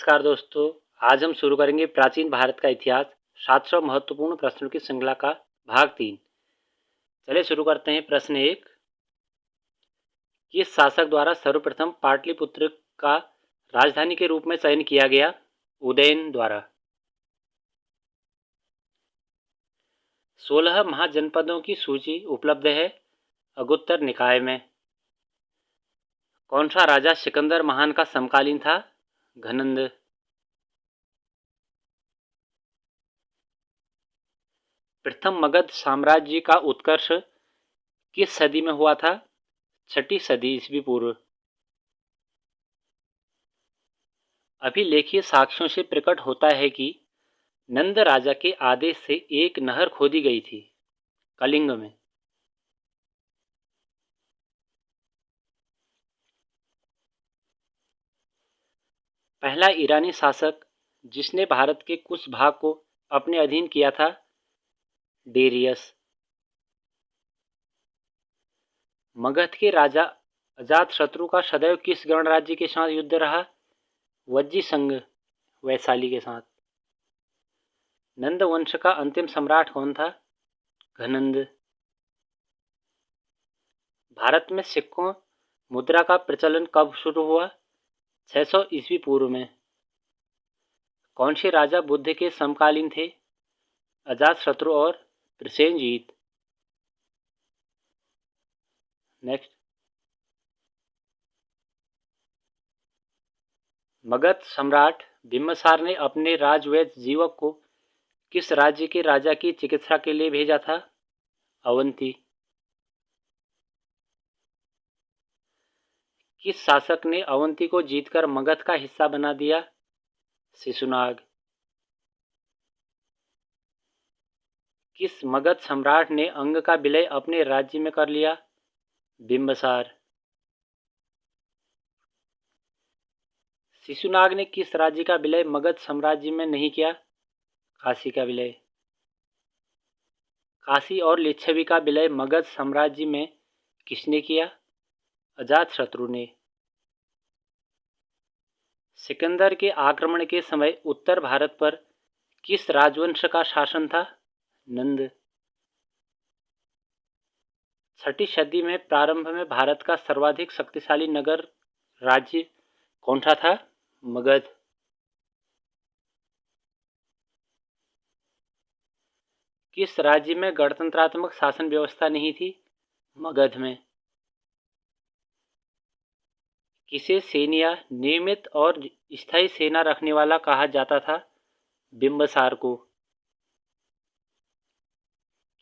नमस्कार दोस्तों। आज हम शुरू करेंगे प्राचीन भारत का इतिहास 700 महत्वपूर्ण प्रश्नों की श्रृंखला का भाग 3। चलिए शुरू करते हैं। प्रश्न 1, किस शासक द्वारा सर्वप्रथम पाटलिपुत्र का राजधानी के रूप में चयन किया गया? उदयन द्वारा। 16 महाजनपदों की सूची उपलब्ध है अगुत्तर निकाय में। कौन सा राजा सिकंदर महान का समकालीन था? घनंद। प्रथम मगध साम्राज्य का उत्कर्ष किस सदी में हुआ था? 6ठी सदी ईस्वी पूर्व। अभिलेखीय साक्ष्यों से प्रकट होता है कि नंद राजा के आदेश से एक नहर खोदी गई थी कलिंग में। पहला ईरानी शासक जिसने भारत के कुछ भाग को अपने अधीन किया था? डेरियस। मगध के राजा अजातशत्रु का सदैव किस गणराज्य के साथ युद्ध रहा? वज्जी संघ वैशाली के साथ। नंद वंश का अंतिम सम्राट कौन था? घनंद। भारत में सिक्कों मुद्रा का प्रचलन कब शुरू हुआ? 600 ईस्वी पूर्व में। कौन से राजा बुद्ध के समकालीन थे? अजातशत्रु और प्रसेनजीत। नेक्स्ट, मगध सम्राट बिम्बिसार ने अपने राजवैद्य जीवक को किस राज्य के राजा की चिकित्सा के लिए भेजा था? अवंती। किस शासक ने अवंती को जीतकर मगध का हिस्सा बना दिया? शिशुनाग। किस मगध सम्राट ने अंग का विलय अपने राज्य में कर लिया? बिम्बिसार। शिशुनाग ने किस राज्य का विलय मगध साम्राज्य में नहीं किया? काशी का विलय। काशी और लिच्छवी का विलय मगध साम्राज्य में किसने किया? अजातशत्रु ने। सिकंदर के आक्रमण के समय उत्तर भारत पर किस राजवंश का शासन था? नंद। 6ठी सदी में प्रारंभ में भारत का सर्वाधिक शक्तिशाली नगर राज्य कौन सा था? मगध। किस राज्य में गणतंत्रात्मक शासन व्यवस्था नहीं थी? मगध में। किसे सेनिया नियमित और स्थायी सेना रखने वाला कहा जाता था? बिम्बिसार को।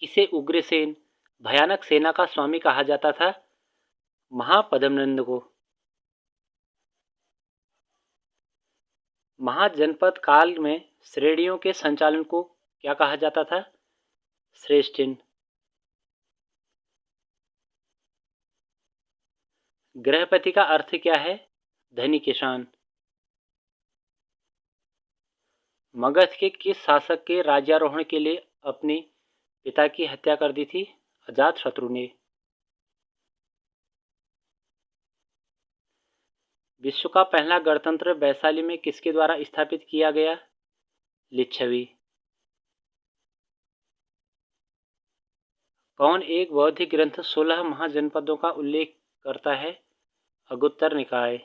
किसे उग्रसेन भयानक सेना का स्वामी कहा जाता था? महापद्मनंद को। महाजनपद काल में श्रेणियों के संचालन को क्या कहा जाता था? श्रेष्ठिन। गृहपति का अर्थ क्या है? धनी किसान। मगध के किस शासक के राज्यारोहण के लिए अपने पिता की हत्या कर दी थी? अजातशत्रु ने। विश्व का पहला गणतंत्र वैशाली में किसके द्वारा स्थापित किया गया? लिच्छवी। कौन एक बौद्धिक ग्रंथ 16 महाजनपदों का उल्लेख करता है? अगुत्तर निकाय।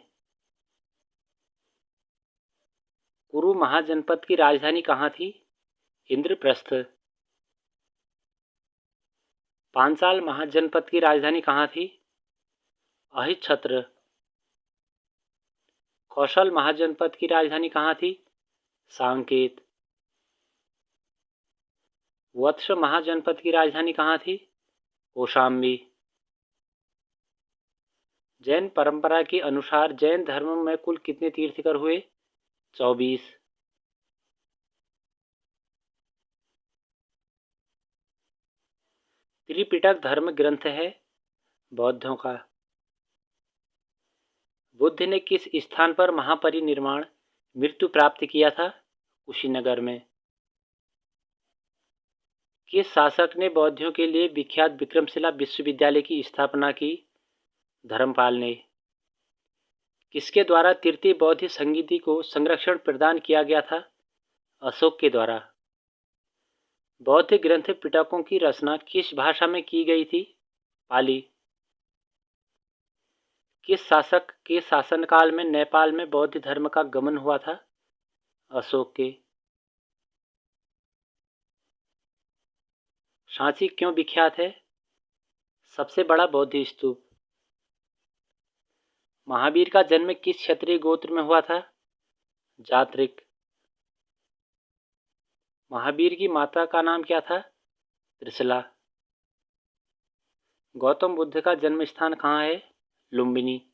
कुरु महाजनपद की राजधानी कहाँ थी? इंद्रप्रस्थ। पांचाल महाजनपद की राजधानी कहाँ थी? अहिच्छत्र। कौशल महाजनपद की राजधानी कहाँ थी? सांकेत। वत्स महाजनपद की राजधानी कहाँ थी? कौशाम्बी। जैन परंपरा के अनुसार जैन धर्म में कुल कितने तीर्थंकर हुए? 24। त्रिपिटक धर्म ग्रंथ है बौद्धों का। बुद्ध ने किस स्थान पर महापरिनिर्वाण मृत्यु प्राप्त किया था? कुशीनगर में। किस शासक ने बौद्धों के लिए विख्यात विक्रमशिला विश्वविद्यालय की स्थापना की? धर्मपाल ने। किसके द्वारा तृतीय बौद्ध संगीति को संरक्षण प्रदान किया गया था? अशोक के द्वारा। बौद्ध ग्रंथ पिटकों की रचना किस भाषा में की गई थी? पाली। किस शासक के शासनकाल में नेपाल में बौद्ध धर्म का गमन हुआ था? अशोक के। सांची क्यों विख्यात है? सबसे बड़ा बौद्ध स्तूप। महावीर का जन्म किस क्षत्रिय गोत्र में हुआ था? जात्रिक। महावीर की माता का नाम क्या था? त्रिशला। गौतम बुद्ध का जन्म स्थान कहाँ है? लुम्बिनी।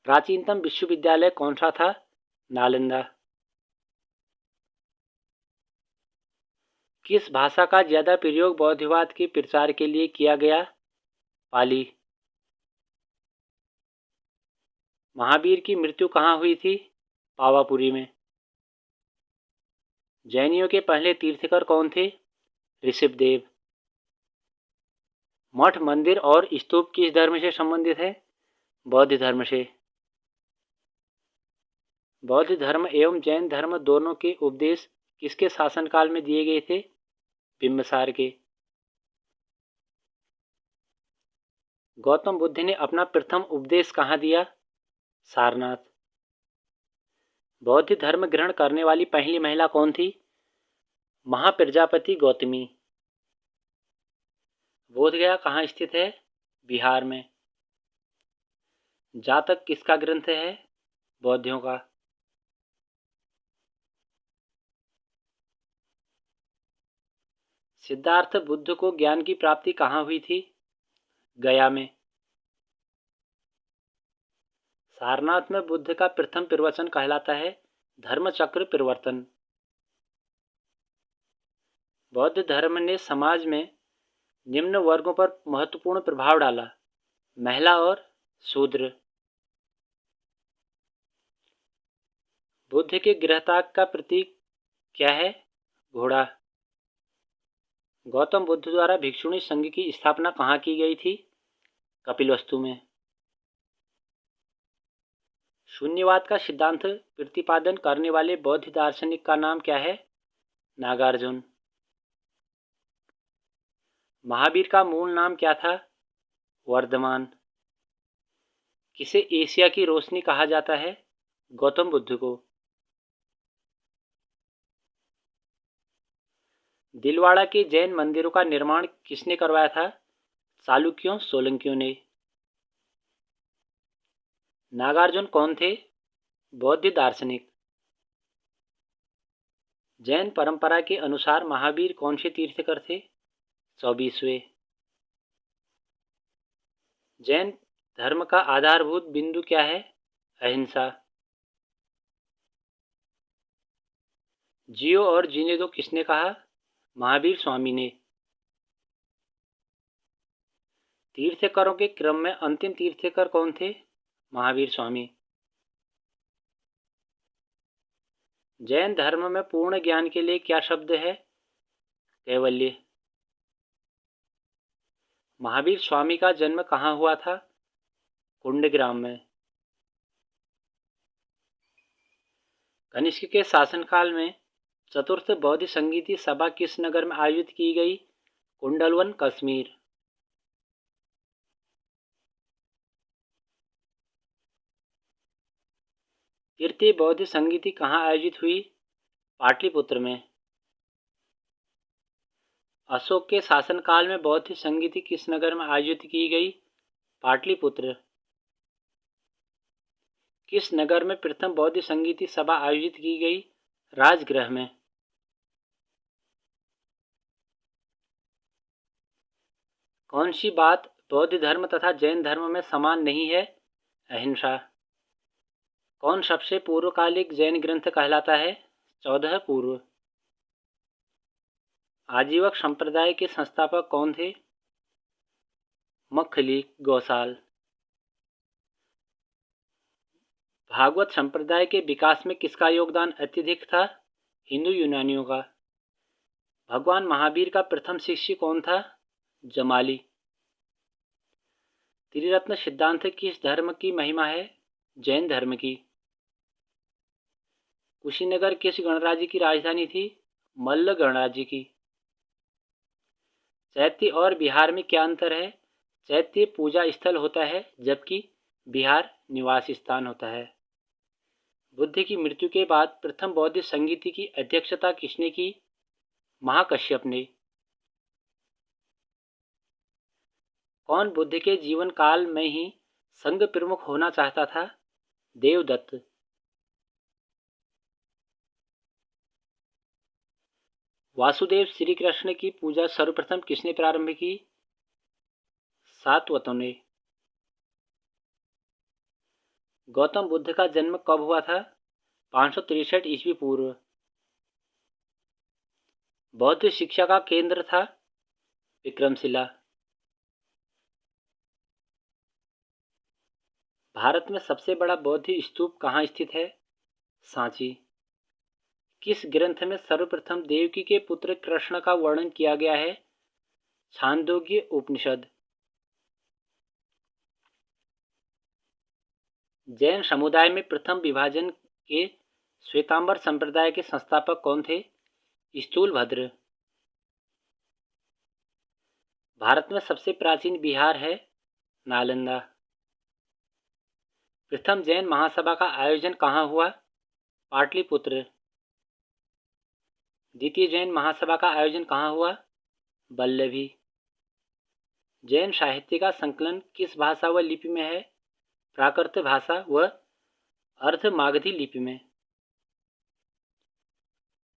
प्राचीनतम विश्वविद्यालय कौन सा था? नालंदा। किस भाषा का ज्यादा प्रयोग बौद्धवाद के प्रचार के लिए किया गया? पाली। महावीर की मृत्यु कहाँ हुई थी? पावापुरी में। जैनियों के पहले तीर्थकर कौन थे? ऋषभदेव। मठ, मंदिर और स्तूप किस धर्म से संबंधित है? बौद्ध धर्म से। बौद्ध धर्म एवं जैन धर्म दोनों के उपदेश किसके शासनकाल में दिए गए थे? बिंबिसार के। गौतम बुद्ध ने अपना प्रथम उपदेश कहाँ दिया? सारनाथ। बौद्ध धर्म ग्रहण करने वाली पहली महिला कौन थी? महाप्रजापति गौतमी। बोधगया कहाँ स्थित है? बिहार में। जातक किसका ग्रंथ है? बौद्धों का। सिद्धार्थ बुद्ध को ज्ञान की प्राप्ति कहाँ हुई थी? गया में। सारनाथ में बुद्ध का प्रथम प्रवचन कहलाता है धर्मचक्र प्रवर्तन। बौद्ध धर्म ने समाज में निम्न वर्गों पर महत्वपूर्ण प्रभाव डाला: महिला और शूद्र। बुद्ध के गृहत्याग का प्रतीक क्या है? घोड़ा। गौतम बुद्ध द्वारा भिक्षुणी संघ की स्थापना कहाँ की गई थी? कपिलवस्तु में। शून्यवाद का सिद्धांत प्रतिपादन करने वाले बौद्ध दार्शनिक का नाम क्या है? नागार्जुन। महावीर का मूल नाम क्या था? वर्धमान। किसे एशिया की रोशनी कहा जाता है? गौतम बुद्ध को। दिलवाड़ा के जैन मंदिरों का निर्माण किसने करवाया था? चालुक्यों सोलंकियों ने। नागार्जुन कौन थे? बौद्ध दार्शनिक। जैन परंपरा के अनुसार महावीर कौन से तीर्थकर थे? 24वें। जैन धर्म का आधारभूत बिंदु क्या है? अहिंसा। जियो और जीने दो किसने कहा? महावीर स्वामी ने। तीर्थकरों के क्रम में अंतिम तीर्थकर कौन थे? महावीर स्वामी। जैन धर्म में पूर्ण ज्ञान के लिए क्या शब्द है? कैवल्य। महावीर स्वामी का जन्म कहाँ हुआ था? कुंडग्राम में। कनिष्क के शासनकाल में चतुर्थ बौद्ध संगीति सभा किस नगर में आयोजित की गई? कुंडलवन, कश्मीर। तृतीय बौद्ध संगीति कहाँ आयोजित हुई? पाटलिपुत्र में। अशोक के शासनकाल में बौद्ध संगीति किस नगर में आयोजित की गई? पाटलिपुत्र। किस नगर में प्रथम बौद्ध संगीति सभा आयोजित की गई? राजगृह में। कौन सी बात बौद्ध धर्म तथा जैन धर्म में समान नहीं है? अहिंसा। कौन सबसे पूर्वकालिक जैन ग्रंथ कहलाता है? 14 पूर्व। आजीवक संप्रदाय के संस्थापक कौन थे? मखली गौसाल। भागवत संप्रदाय के विकास में किसका योगदान अत्यधिक था? हिंदू यूनानियों का। भगवान महावीर का प्रथम शिष्य कौन था? जमाली। त्रिरत्न सिद्धांत किस धर्म की महिमा है? जैन धर्म की। कुशीनगर किस गणराज्य की राजधानी थी? मल्ल गणराज्य की। चैत्य और बिहार में क्या अंतर है? चैत्य पूजा स्थल होता है जबकि बिहार निवास स्थान होता है। बुद्ध की मृत्यु के बाद प्रथम बौद्ध संगीति की अध्यक्षता किसने की? महाकश्यप ने। कौन बुद्ध के जीवन काल में ही संघ प्रमुख होना चाहता था? देवदत्त। वासुदेव श्री कृष्ण की पूजा सर्वप्रथम किसने प्रारंभ की? सातवतों ने। गौतम बुद्ध का जन्म कब हुआ था? 563 ईस्वी पूर्व। बौद्ध शिक्षा का केंद्र था विक्रमशिला। भारत में सबसे बड़ा बौद्ध स्तूप कहाँ स्थित है? सांची। किस ग्रंथ में सर्वप्रथम देवकी के पुत्र कृष्ण का वर्णन किया गया है? छांदोग्य उपनिषद। जैन समुदाय में प्रथम विभाजन के श्वेतांबर संप्रदाय के संस्थापक कौन थे? स्थूलभद्र। भारत में सबसे प्राचीन विहार है नालंदा। प्रथम जैन महासभा का आयोजन कहाँ हुआ? पाटलिपुत्र। द्वितीय जैन महासभा का आयोजन कहाँ हुआ? वल्लभी। जैन साहित्य का संकलन किस भाषा व लिपि में है? प्राकृत भाषा व अर्धमागधी लिपि में।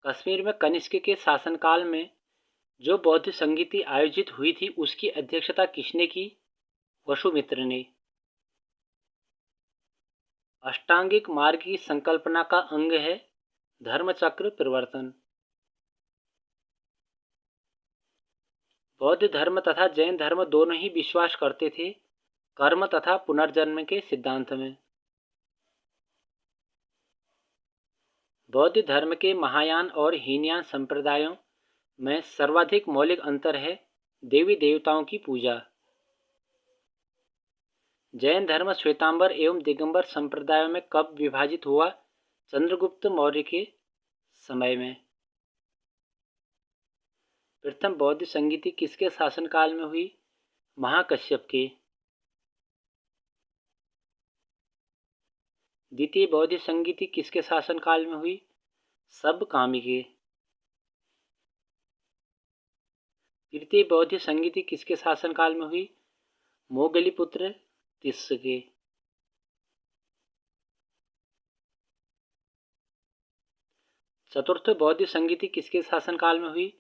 कश्मीर में कनिष्क के शासनकाल में जो बौद्ध संगीति आयोजित हुई थी उसकी अध्यक्षता किसने की? वसुमित्र ने। अष्टांगिक मार्ग की संकल्पना का अंग है धर्मचक्र परिवर्तन। बौद्ध धर्म तथा जैन धर्म दोनों ही विश्वास करते थे कर्म तथा पुनर्जन्म के सिद्धांत में। बौद्ध धर्म के महायान और हीनयान संप्रदायों में सर्वाधिक मौलिक अंतर है देवी देवताओं की पूजा। जैन धर्म श्वेतांबर एवं दिगंबर संप्रदायों में कब विभाजित हुआ? चंद्रगुप्त मौर्य के समय में। प्रथम बौद्ध संगीति किसके शासनकाल में हुई? महाकश्यप के। द्वितीय बौद्ध संगीति किसके शासनकाल में हुई? सबकामी के। तृतीय बौद्ध संगीति किसके शासनकाल में हुई? मोगलीपुत्र तिस्स के। चतुर्थ बौद्ध संगीति किसके शासनकाल में हुई?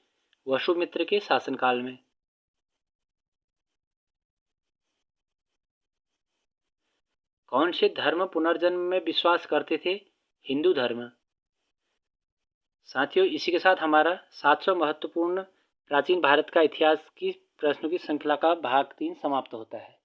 वसुमित्र के शासनकाल में। कौन से धर्म पुनर्जन्म में विश्वास करते थे? हिंदू धर्म। साथियों, इसी के साथ हमारा 700 महत्वपूर्ण प्राचीन भारत का इतिहास की प्रश्नों की श्रृंखला का भाग 3 समाप्त होता है।